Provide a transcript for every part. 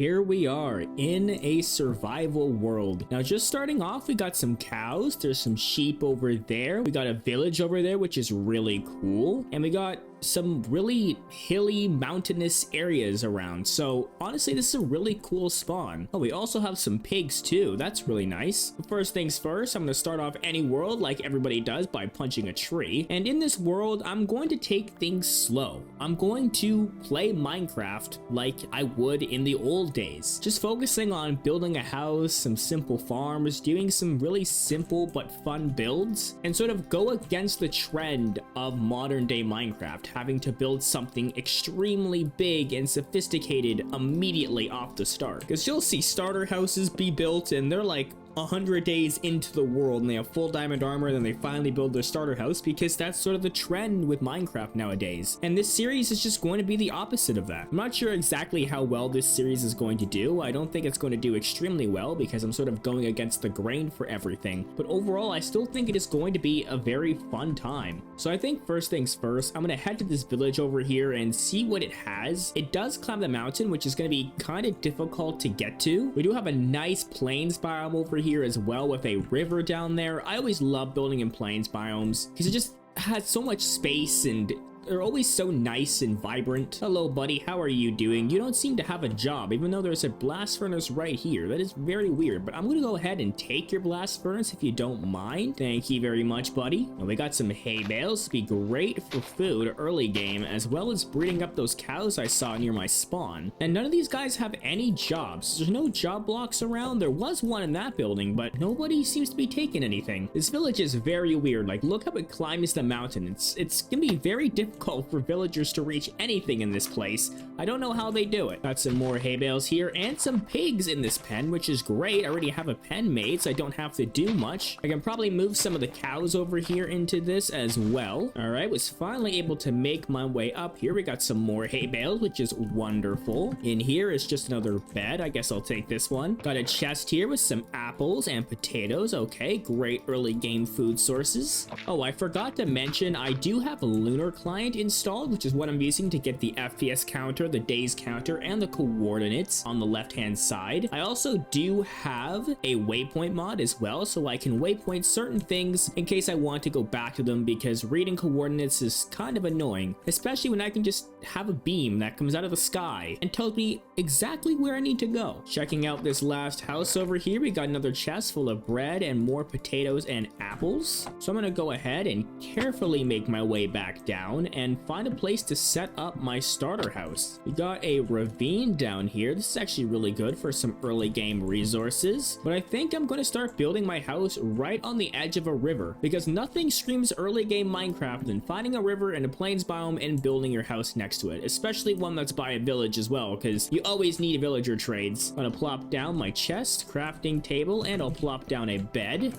Here we are in a survival world. Now, just starting off, we got some cows. There's some sheep over there. We got a village over there, which is really cool. And we got some really hilly, mountainous areas around. So honestly, this is a really cool spawn. Oh, we also have some pigs too. That's really nice. But first things first, I'm going to start off any world like everybody does by punching a tree. And in this world, I'm going to take things slow. I'm going to play Minecraft like I would in the old days. Just focusing on building a house, some simple farms, doing some really simple but fun builds, and sort of go against the trend of modern day Minecraft, having to build something extremely big and sophisticated immediately off the start. Because you'll see starter houses be built and they're like 100 days into the world and they have full diamond armor, and then they finally build their starter house because that's sort of the trend with Minecraft nowadays. And this series is just going to be the opposite of that. I'm not sure exactly how well this series is going to do. I don't think it's going to do extremely well because I'm sort of going against the grain for everything. But overall, I still think it is going to be a very fun time. So I think first things first, I'm going to head to this village over here and see what it has. It does climb the mountain, which is going to be kind of difficult to get to. We do have a nice plains biome over here as well with a river down there. I always love building in plains biomes because it just has so much space and they're always so nice and vibrant. Hello, buddy. How are you doing? You don't seem to have a job, even though there's a blast furnace right here. That is very weird, but I'm going to go ahead and take your blast furnace if you don't mind. Thank you very much, buddy. And we got some hay bales. Be great for food early game, as well as breeding up those cows I saw near my spawn. And none of these guys have any jobs. There's no job blocks around. There was one in that building, but nobody seems to be taking anything. This village is very weird. Like, look how it climbs the mountain. It's going to be very difficult for villagers to reach anything in this place. I don't know how they do it. Got some more hay bales here and some pigs in this pen, which is great. I already have a pen made, so I don't have to do much. I can probably move some of the cows over here into this as well. All right, was finally able to make my way up here. We got some more hay bales, which is wonderful. In here is just another bed. I guess I'll take this one. Got a chest here with some apples and potatoes. Okay, great early game food sources. Oh, I forgot to mention, I do have a lunar client installed, which is what I'm using to get the FPS counter, the days counter, and the coordinates on the left hand side. I also do have a waypoint mod as well, so I can waypoint certain things in case I want to go back to them, because reading coordinates is kind of annoying, especially when I can just have a beam that comes out of the sky and tells me exactly where I need to go. Checking out this last house over here, we got another chest full of bread and more potatoes and apples. So I'm gonna go ahead and carefully make my way back down and find a place to set up my starter house. We got a ravine down here. This is actually really good for some early game resources, but I think I'm going to start building my house right on the edge of a river, because nothing screams early game Minecraft than finding a river in a plains biome and building your house next to it, especially one that's by a village as well, because you always need villager trades. I'm gonna plop down my chest, crafting table, and I'll plop down a bed.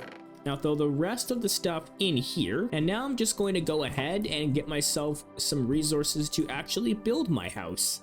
Now throw the rest of the stuff in here, and now I'm just going to go ahead and get myself some resources to actually build my house.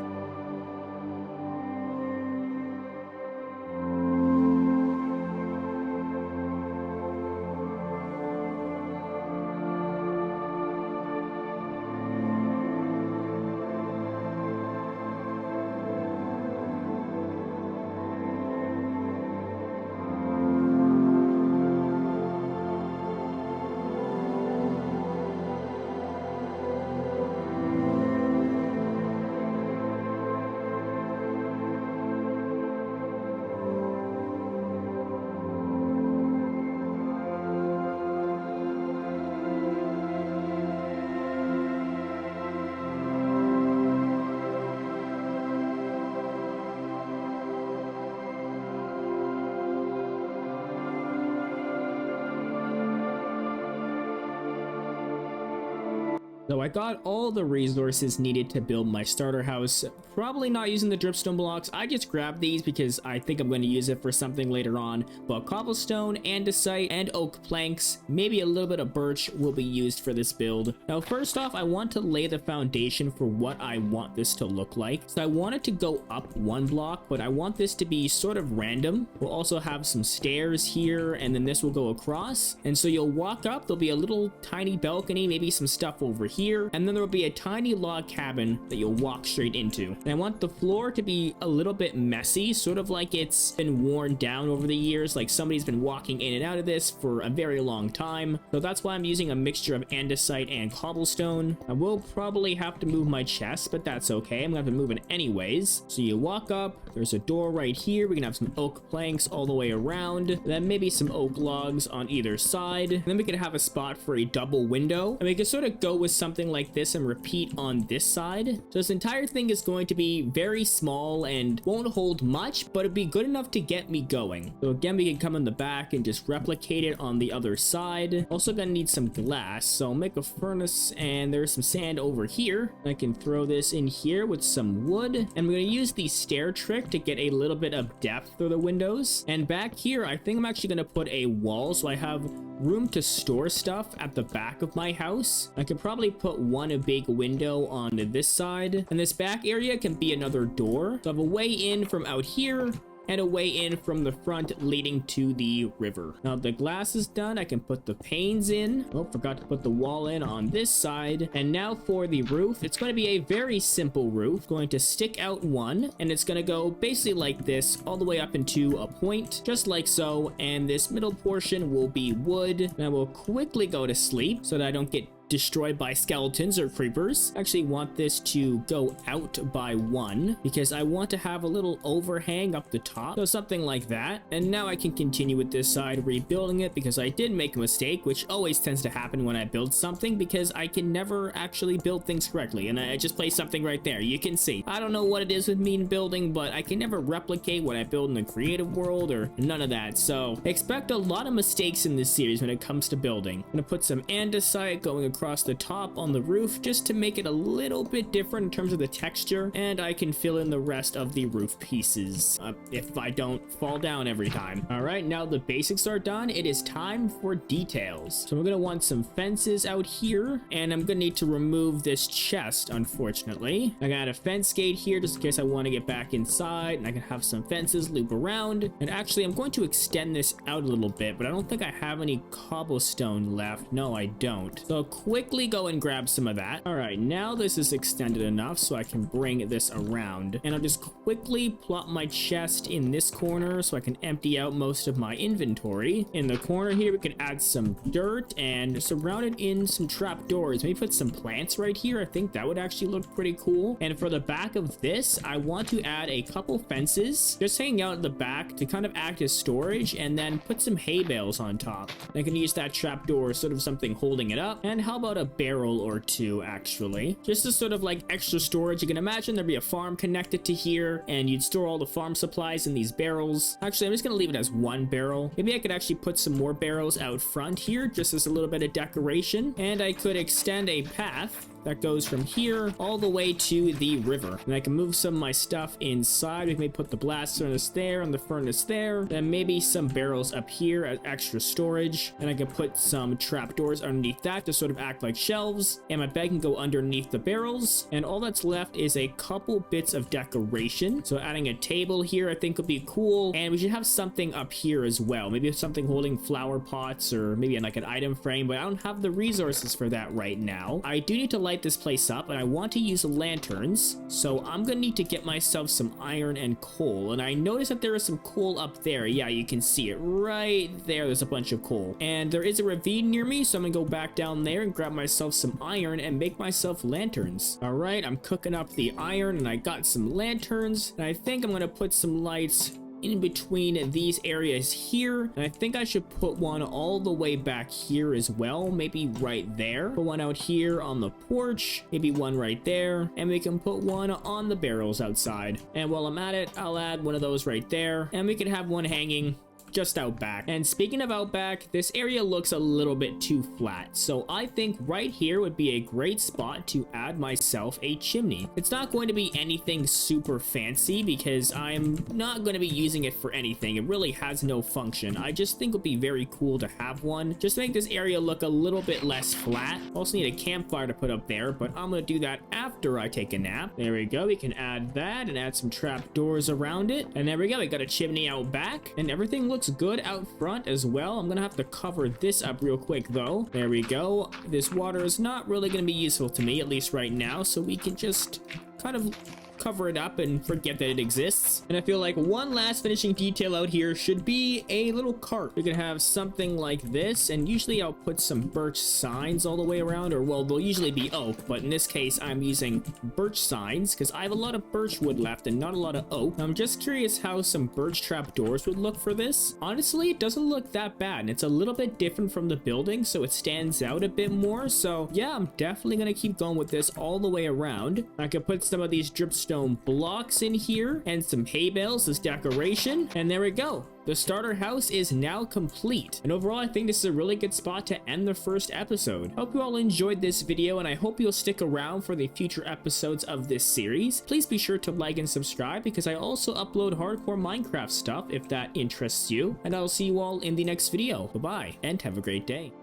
So I got all the resources needed to build my starter house. Probably not using the dripstone blocks. I just grabbed these because I think I'm going to use it for something later on. But cobblestone, andesite, and oak planks, maybe a little bit of birch will be used for this build. Now first off, I want to lay the foundation for what I want this to look like. So I want it to go up one block, but I want this to be sort of random. We'll also have some stairs here, and then this will go across. And so you'll walk up, there'll be a little tiny balcony, maybe some stuff over here. here, and then there will be a tiny log cabin that you'll walk straight into. And I want the floor to be a little bit messy, sort of like it's been worn down over the years, like somebody's been walking in and out of this for a very long time. So that's why I'm using a mixture of andesite and cobblestone. I will probably have to move my chest, but that's okay. I'm gonna have to move it anyways. So you walk up, there's a door right here. We can have some oak planks all the way around, then maybe some oak logs on either side. And then we could have a spot for a double window, and we could sort of go with something like this and repeat on this side. So this entire thing is going to be very small and won't hold much, but it'd be good enough to get me going. So again, we can come in the back and just replicate it on the other side. Also gonna need some glass, so I'll make a furnace, and there's some sand over here. I can throw this in here with some wood, and we're gonna use the stair trick to get a little bit of depth through the windows. And back here, I think I'm actually gonna put a wall so I have room to store stuff at the back of my house. I could probably put one big window on this side, and this back area can be another door. So I have a way in from out here and a way in from the front leading to the river. Now the glass is done, I can put the panes in. Oh, forgot to put the wall in on this side. And now for the roof, it's going to be a very simple roof. Going to stick out one, and it's going to go basically like this all the way up into a point, just like so. And this middle portion will be wood. Now we'll quickly go to sleep so that I don't get destroyed by skeletons or creepers. I actually want this to go out by one because I want to have a little overhang up the top, so something like that. And now I can continue with this side, rebuilding it, because I did make a mistake, which always tends to happen when I build something, because I can never actually build things correctly. And I just place something right there, you can see. I don't know what it is with me in building, but I can never replicate what I build in the creative world or none of that. So expect a lot of mistakes in this series when it comes to building. I'm gonna put some andesite going across the top on the roof just to make it a little bit different in terms of the texture, and I can fill in the rest of the roof pieces if I don't fall down every time. All right, now the basics are done. It is time for details. So we're gonna want some fences out here, and I'm gonna need to remove this chest, unfortunately. I got a fence gate here just in case I want to get back inside, and I can have some fences loop around. And actually, I'm going to extend this out a little bit, but I don't think I have any cobblestone left. No, I don't. So quickly go and grab some of that. All right, now this is extended enough so I can bring this around, and I'll just quickly plop my chest in this corner so I can empty out most of my inventory. In the corner here, we can add some dirt and surround it in some trapdoors. Maybe put some plants right here. I think that would actually look pretty cool. And for the back of this, I want to add a couple fences just hanging out at the back to kind of act as storage, and then put some hay bales on top. I can use that trapdoor as sort of something holding it up. And how about a barrel or two, actually, just as sort of like extra storage. You can imagine there'd be a farm connected to here, and you'd store all the farm supplies in these barrels. Actually, I'm just gonna leave it as one barrel. Maybe I could actually put some more barrels out front here just as a little bit of decoration, and I could extend a path that goes from here all the way to the river. And I can move some of my stuff inside. We may put the blast furnace there and the furnace there, then maybe some barrels up here as extra storage, and I can put some trapdoors underneath that to sort of act like shelves, and my bed can go underneath the barrels. And all that's left is a couple bits of decoration. So adding a table here I think would be cool, and we should have something up here as well, maybe something holding flower pots, or maybe like an item frame, but I don't have the resources for that right now. I do need to light this place up, and I want to use lanterns, so I'm gonna need to get myself some iron and coal. And I noticed that there is some coal up there. Yeah, you can see it right there. There's a bunch of coal, and there is a ravine near me, so I'm gonna go back down there and grab myself some iron and make myself lanterns. All right, I'm cooking up the iron, and I got some lanterns, and I think I'm gonna put some lights in between these areas here, and I think I should put one all the way back here as well, maybe right there. Put one out here on the porch, maybe one right there, and we can put one on the barrels outside. And while I'm at it, I'll add one of those right there, and we can have one hanging just out back. And speaking of out back, this area looks a little bit too flat, so I think right here would be a great spot to add myself a chimney. It's not going to be anything super fancy because I'm not going to be using it for anything. It really has no function. I just think it would be very cool to have one, just to make this area look a little bit less flat. Also need a campfire to put up there, but I'm going to do that after I take a nap. There we go. We can add that and add some trap doors around it, and there we go. We got a chimney out back, and everything looks looks good out front as well. I'm gonna have to cover this up real quick though. There we go. This water is not really gonna be useful to me, at least right now, so we can just kind of cover it up and forget that it exists. And I feel like one last finishing detail out here should be a little cart. We can have something like this, and usually I'll put some birch signs all the way around, or well, they'll usually be oak, but in this case I'm using birch signs because I have a lot of birch wood left and not a lot of oak. I'm just curious how some birch trap doors would look for this. Honestly, it doesn't look that bad, and it's a little bit different from the building, so it stands out a bit more. So yeah, I'm definitely gonna keep going with this all the way around. I could put some of these dripstone blocks in here and some hay bales as decoration, and there we go. The starter house is now complete, and overall I think this is a really good spot to end the first episode. Hope you all enjoyed this video, and I hope you'll stick around for the future episodes of this series. Please be sure to like and subscribe because I also upload hardcore Minecraft stuff if that interests you, and I'll see you all in the next video. Bye bye and have a great day.